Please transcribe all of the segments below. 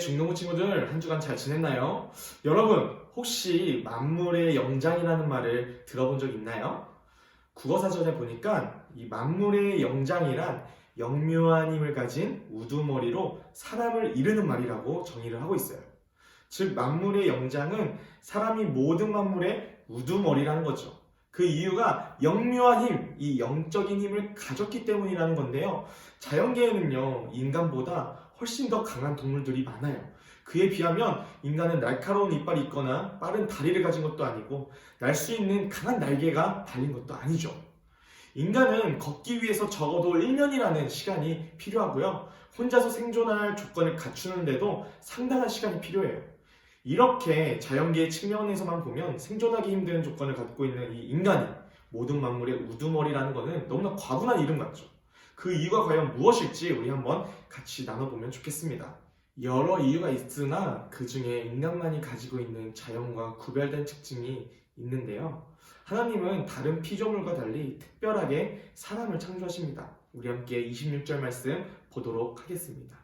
중등부 친구들 한 주간 잘 지냈나요? 여러분, 혹시 만물의 영장이라는 말을 들어본 적 있나요? 국어사전에 보니까 이 만물의 영장이란 영묘한 힘을 가진 우두머리로 사람을 이르는 말이라고 정의를 하고 있어요. 즉, 만물의 영장은 사람이 모든 만물의 우두머리라는 거죠. 그 이유가 영묘한 힘, 이 영적인 힘을 가졌기 때문이라는 건데요. 자연계에는요, 인간보다 훨씬 더 강한 동물들이 많아요. 그에 비하면 인간은 날카로운 이빨이 있거나 빠른 다리를 가진 것도 아니고 날 수 있는 강한 날개가 달린 것도 아니죠. 인간은 걷기 위해서 적어도 1년이라는 시간이 필요하고요. 혼자서 생존할 조건을 갖추는데도 상당한 시간이 필요해요. 이렇게 자연계의 측면에서만 보면 생존하기 힘든 조건을 갖고 있는 이 인간이 모든 만물의 우두머리라는 것은 너무나 과분한 이름 같죠. 그 이유가 과연 무엇일지 우리 한번 같이 나눠보면 좋겠습니다. 여러 이유가 있으나 그 중에 인간만이 가지고 있는 자연과 구별된 특징이 있는데요. 하나님은 다른 피조물과 달리 특별하게 사람을 창조하십니다. 우리 함께 26절 말씀 보도록 하겠습니다.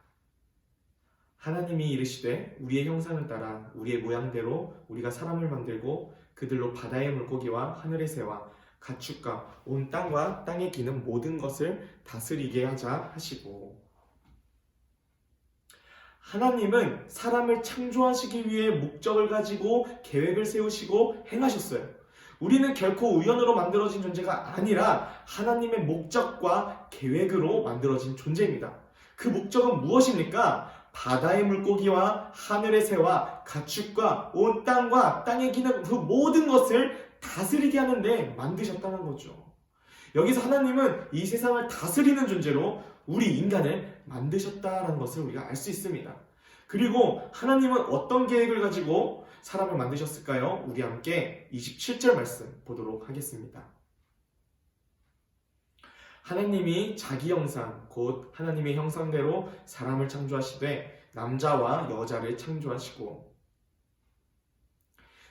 하나님이 이르시되 우리의 형상을 따라 우리의 모양대로 우리가 사람을 만들고 그들로 바다의 물고기와 하늘의 새와 가축과 온 땅과 땅에 기는 모든 것을 다스리게 하자 하시고, 하나님은 사람을 창조하시기 위해 목적을 가지고 계획을 세우시고 행하셨어요. 우리는 결코 우연으로 만들어진 존재가 아니라 하나님의 목적과 계획으로 만들어진 존재입니다. 그 목적은 무엇입니까? 바다의 물고기와 하늘의 새와 가축과 온 땅과 땅에 기는 그 모든 것을 다스리게 하는데 만드셨다는 거죠. 여기서 하나님은 이 세상을 다스리는 존재로 우리 인간을 만드셨다는 것을 우리가 알 수 있습니다. 그리고 하나님은 어떤 계획을 가지고 사람을 만드셨을까요? 우리 함께 27절 말씀 보도록 하겠습니다. 하나님이 자기 형상, 곧 하나님의 형상대로 사람을 창조하시되 남자와 여자를 창조하시고,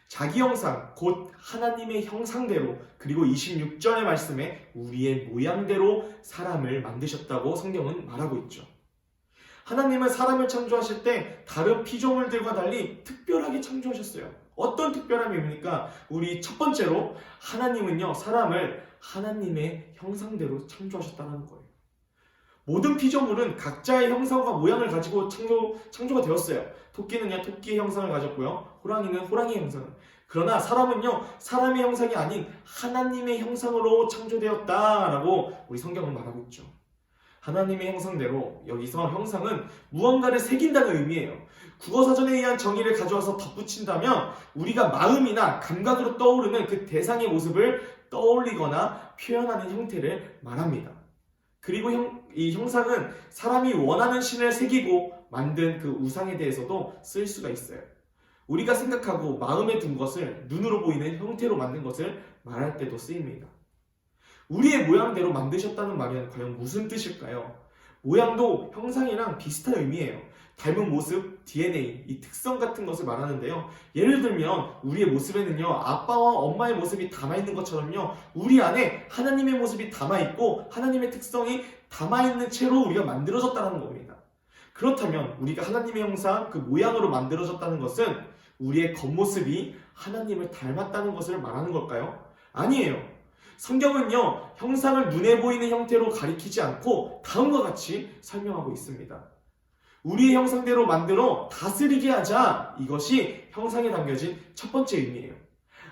자기 형상, 곧 하나님의 형상대로, 그리고 26절의 말씀에 우리의 모양대로 사람을 만드셨다고 성경은 말하고 있죠. 하나님은 사람을 창조하실 때 다른 피조물들과 달리 특별하게 창조하셨어요. 어떤 특별함입니까? 우리 첫 번째로 하나님은요, 사람을 하나님의 형상대로 창조하셨다는 거예요. 모든 피조물은 각자의 형상과 모양을 가지고 창조가 되었어요. 토끼는요, 토끼의 형상을 가졌고요. 호랑이는 호랑이의 형상을. 그러나 사람은요, 사람의 형상이 아닌 하나님의 형상으로 창조되었다라고 우리 성경은 말하고 있죠. 하나님의 형상대로, 여기서 형상은 무언가를 새긴다는 의미예요. 국어사전에 의한 정의를 가져와서 덧붙인다면 우리가 마음이나 감각으로 떠오르는 그 대상의 모습을 떠올리거나 표현하는 형태를 말합니다. 그리고 이 형상은 사람이 원하는 신을 새기고 만든 그 우상에 대해서도 쓸 수가 있어요. 우리가 생각하고 마음에 둔 것을 눈으로 보이는 형태로 만든 것을 말할 때도 쓰입니다. 우리의 모양대로 만드셨다는 말은 과연 무슨 뜻일까요? 모양도 형상이랑 비슷한 의미예요. 닮은 모습, DNA, 이 특성 같은 것을 말하는데요. 예를 들면 우리의 모습에는요, 아빠와 엄마의 모습이 담아있는 것처럼요, 우리 안에 하나님의 모습이 담아있고 하나님의 특성이 담아있는 채로 우리가 만들어졌다는 겁니다. 그렇다면 우리가 하나님의 형상, 그 모양으로 만들어졌다는 것은 우리의 겉모습이 하나님을 닮았다는 것을 말하는 걸까요? 아니에요. 성경은요, 형상을 눈에 보이는 형태로 가리키지 않고 다음과 같이 설명하고 있습니다. 우리의 형상대로 만들어 다스리게 하자, 이것이 형상에 담겨진 첫 번째 의미예요.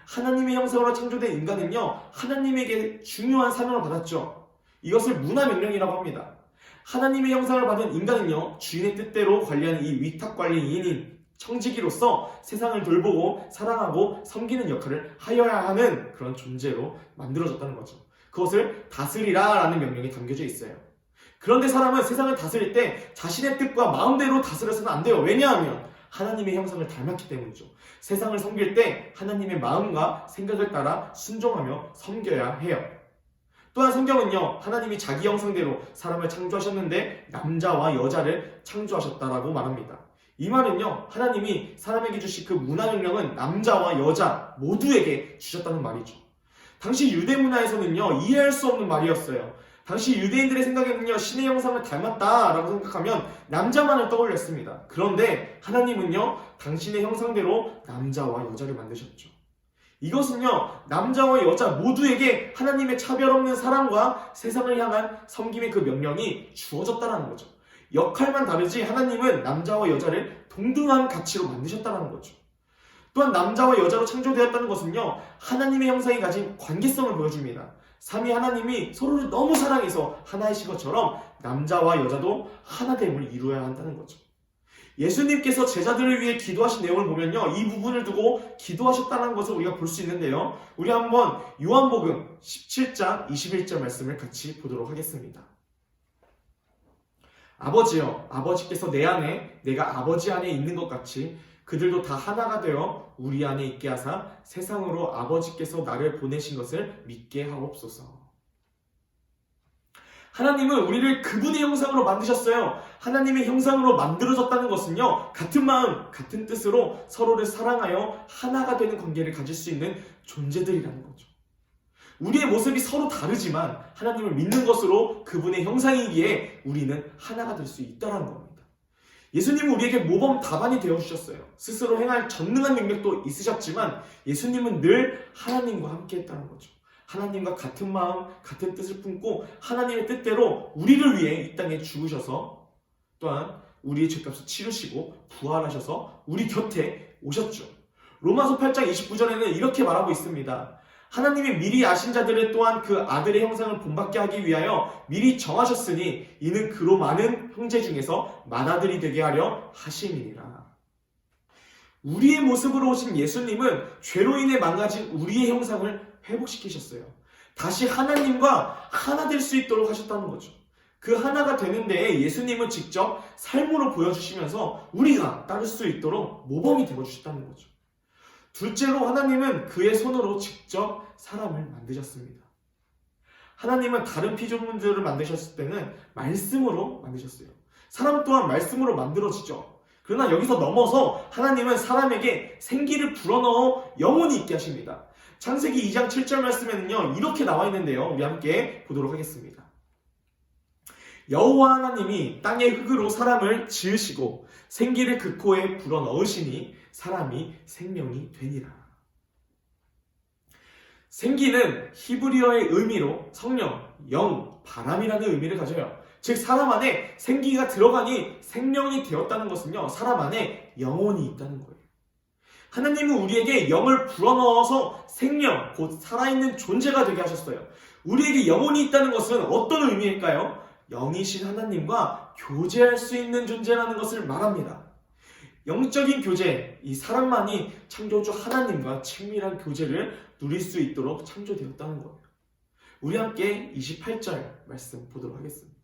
하나님의 형상으로 창조된 인간은요, 하나님에게 중요한 사명을 받았죠. 이것을 문화명령이라고 합니다. 하나님의 형상을 받은 인간은요, 주인의 뜻대로 관리하는 이 위탁관리인인 청지기로서 세상을 돌보고 사랑하고 섬기는 역할을 하여야 하는 그런 존재로 만들어졌다는 거죠. 그것을 다스리라 라는 명령이 담겨져 있어요. 그런데 사람은 세상을 다스릴 때 자신의 뜻과 마음대로 다스려서는 안 돼요. 왜냐하면 하나님의 형상을 닮았기 때문이죠. 세상을 섬길 때 하나님의 마음과 생각을 따라 순종하며 섬겨야 해요. 또한 성경은요, 하나님이 자기 형상대로 사람을 창조하셨는데 남자와 여자를 창조하셨다라고 말합니다. 이 말은요, 하나님이 사람에게 주신 그 문화명령은 남자와 여자 모두에게 주셨다는 말이죠. 당시 유대 문화에서는요, 이해할 수 없는 말이었어요. 당시 유대인들의 생각에는요, 신의 형상을 닮았다라고 생각하면 남자만을 떠올렸습니다. 그런데 하나님은요, 당신의 형상대로 남자와 여자를 만드셨죠. 이것은요, 남자와 여자 모두에게 하나님의 차별 없는 사랑과 세상을 향한 섬김의 그 명령이 주어졌다는 거죠. 역할만 다르지 하나님은 남자와 여자를 동등한 가치로 만드셨다는 거죠. 또한 남자와 여자로 창조되었다는 것은요, 하나님의 형상이 가진 관계성을 보여줍니다. 삼위 하나님이 서로를 너무 사랑해서 하나이신 것처럼 남자와 여자도 하나됨을 이루어야 한다는 거죠. 예수님께서 제자들을 위해 기도하신 내용을 보면요, 이 부분을 두고 기도하셨다는 것을 우리가 볼 수 있는데요. 우리 한번 요한복음 17장 21절 말씀을 같이 보도록 하겠습니다. 아버지여, 아버지께서 내 안에 내가 아버지 안에 있는 것 같이 그들도 다 하나가 되어 우리 안에 있게 하사 세상으로 아버지께서 나를 보내신 것을 믿게 하옵소서. 하나님은 우리를 그분의 형상으로 만드셨어요. 하나님의 형상으로 만들어졌다는 것은요, 같은 마음, 같은 뜻으로 서로를 사랑하여 하나가 되는 관계를 가질 수 있는 존재들이라는 거죠. 우리의 모습이 서로 다르지만 하나님을 믿는 것으로 그분의 형상이기에 우리는 하나가 될 수 있다는 겁니다. 예수님은 우리에게 모범 답안이 되어주셨어요. 스스로 행할 전능한 능력도 있으셨지만 예수님은 늘 하나님과 함께 했다는 거죠. 하나님과 같은 마음, 같은 뜻을 품고 하나님의 뜻대로 우리를 위해 이 땅에 죽으셔서 또한 우리의 죄값을 치르시고 부활하셔서 우리 곁에 오셨죠. 로마서 8장 29절에는 이렇게 말하고 있습니다. 하나님이 미리 아신 자들을 또한 그 아들의 형상을 본받게 하기 위하여 미리 정하셨으니 이는 그로 많은 형제 중에서 맏아들이 되게 하려 하심이니라. 우리의 모습으로 오신 예수님은 죄로 인해 망가진 우리의 형상을 회복시키셨어요. 다시 하나님과 하나 될 수 있도록 하셨다는 거죠. 그 하나가 되는 데에 예수님은 직접 삶으로 보여주시면서 우리가 따를 수 있도록 모범이 되어주셨다는 거죠. 둘째로 하나님은 그의 손으로 직접 사람을 만드셨습니다. 하나님은 다른 피조물들을 만드셨을 때는 말씀으로 만드셨어요. 사람 또한 말씀으로 만들어지죠. 그러나 여기서 넘어서 하나님은 사람에게 생기를 불어넣어 영혼이 있게 하십니다. 창세기 2장 7절 말씀에는요, 이렇게 나와 있는데요. 우리 함께 보도록 하겠습니다. 여호와 하나님이 땅의 흙으로 사람을 지으시고 생기를 그 코에 불어넣으시니 사람이 생명이 되니라. 생기는 히브리어의 의미로 성령, 영, 바람이라는 의미를 가져요. 즉 사람 안에 생기가 들어가니 생명이 되었다는 것은요, 사람 안에 영혼이 있다는 거예요. 하나님은 우리에게 영을 불어넣어서 생명, 곧 살아있는 존재가 되게 하셨어요. 우리에게 영혼이 있다는 것은 어떤 의미일까요? 영이신 하나님과 교제할 수 있는 존재라는 것을 말합니다. 영적인 교제, 이 사람만이 창조주 하나님과 친밀한 교제를 누릴 수 있도록 창조되었다는 거예요. 우리 함께 28절 말씀 보도록 하겠습니다.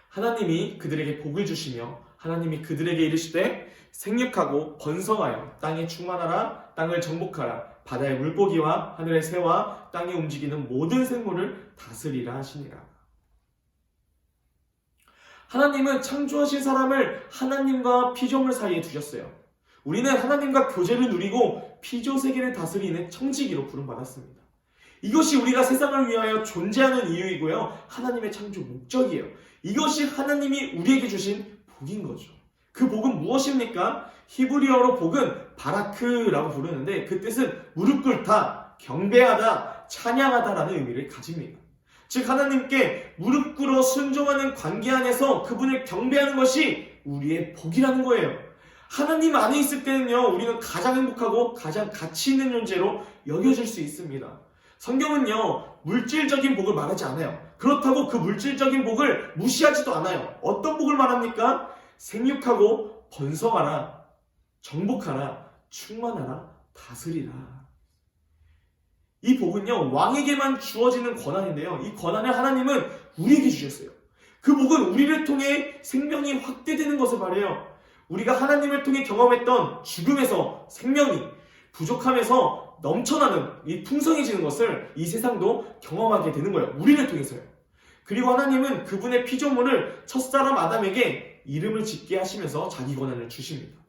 하나님이 그들에게 복을 주시며 하나님이 그들에게 이르시되 생육하고 번성하여 땅에 충만하라, 땅을 정복하라, 바다의 물고기와 하늘의 새와 땅에 움직이는 모든 생물을 다스리라 하시니라. 하나님은 창조하신 사람을 하나님과 피조물 사이에 두셨어요. 우리는 하나님과 교제를 누리고 피조 세계를 다스리는 청지기로 부름받았습니다. 이것이 우리가 세상을 위하여 존재하는 이유이고요, 하나님의 창조 목적이에요. 이것이 하나님이 우리에게 주신 복인 거죠. 그 복은 무엇입니까? 히브리어로 복은 바라크라고 부르는데 그 뜻은 무릎 꿇다, 경배하다, 찬양하다라는 의미를 가집니다. 즉 하나님께 무릎 꿇어 순종하는 관계 안에서 그분을 경배하는 것이 우리의 복이라는 거예요. 하나님 안에 있을 때는요, 우리는 가장 행복하고 가장 가치 있는 존재로 여겨질 수 있습니다. 성경은요, 물질적인 복을 말하지 않아요. 그렇다고 그 물질적인 복을 무시하지도 않아요. 어떤 복을 말합니까? 생육하고 번성하라, 정복하라, 충만하라, 다스리라. 이 복은요, 왕에게만 주어지는 권한인데요, 이 권한을 하나님은 우리에게 주셨어요. 그 복은 우리를 통해 생명이 확대되는 것을 말해요. 우리가 하나님을 통해 경험했던 죽음에서 생명이, 부족함에서 넘쳐나는 이 풍성해지는 것을 이 세상도 경험하게 되는 거예요. 우리를 통해서요. 그리고 하나님은 그분의 피조물을 첫사람 아담에게 이름을 짓게 하시면서 자기 권한을 주십니다.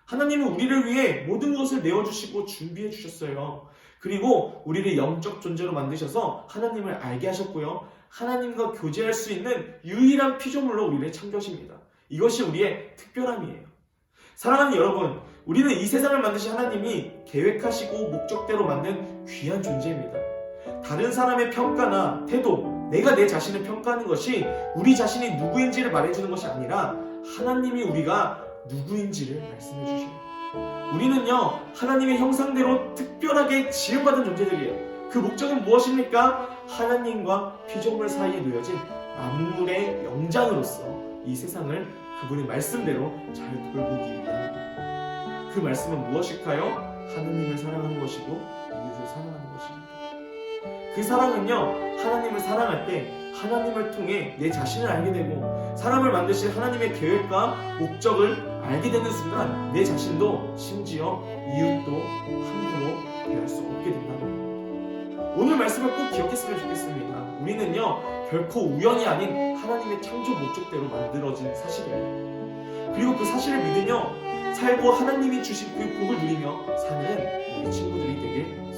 하나님은 우리를 위해 모든 것을 내어주시고 준비해 주셨어요. 그리고 우리를 영적 존재로 만드셔서 하나님을 알게 하셨고요. 하나님과 교제할 수 있는 유일한 피조물로 우리를 창조하십니다. 이것이 우리의 특별함이에요. 사랑하는 여러분, 우리는 이 세상을 만드신 하나님이 계획하시고 목적대로 만든 귀한 존재입니다. 다른 사람의 평가나 태도, 내가 내 자신을 평가하는 것이 우리 자신이 누구인지를 말해주는 것이 아니라 하나님이 우리가 누구인지를 말씀해 주셔요. 우리는요, 하나님의 형상대로 특별하게 지음받은 존재들이에요. 그 목적은 무엇입니까? 하나님과 피조물 사이에 놓여진 만물의 영장으로서 이 세상을 그분의 말씀대로 잘 돌보기 위함입니다. 그 말씀은 무엇일까요? 하나님을 사랑하는 것이고 이웃을 사랑하는 것입니다. 그 사랑은요, 하나님을 사랑할 때 하나님을 통해 내 자신을 알게 되고 사람을 만드신 하나님의 계획과 목적을 알게 되는 순간 내 자신도 심지어 이웃도 함부로 대할 수 없게 된다는 오늘 말씀을 꼭 기억했으면 좋겠습니다. 우리는요, 결코 우연이 아닌 하나님의 창조 목적대로 만들어진 사실이에요. 그리고 그 사실을 믿으며 살고 하나님이 주신 그 복을 누리며 사는 우리 친구들이 되길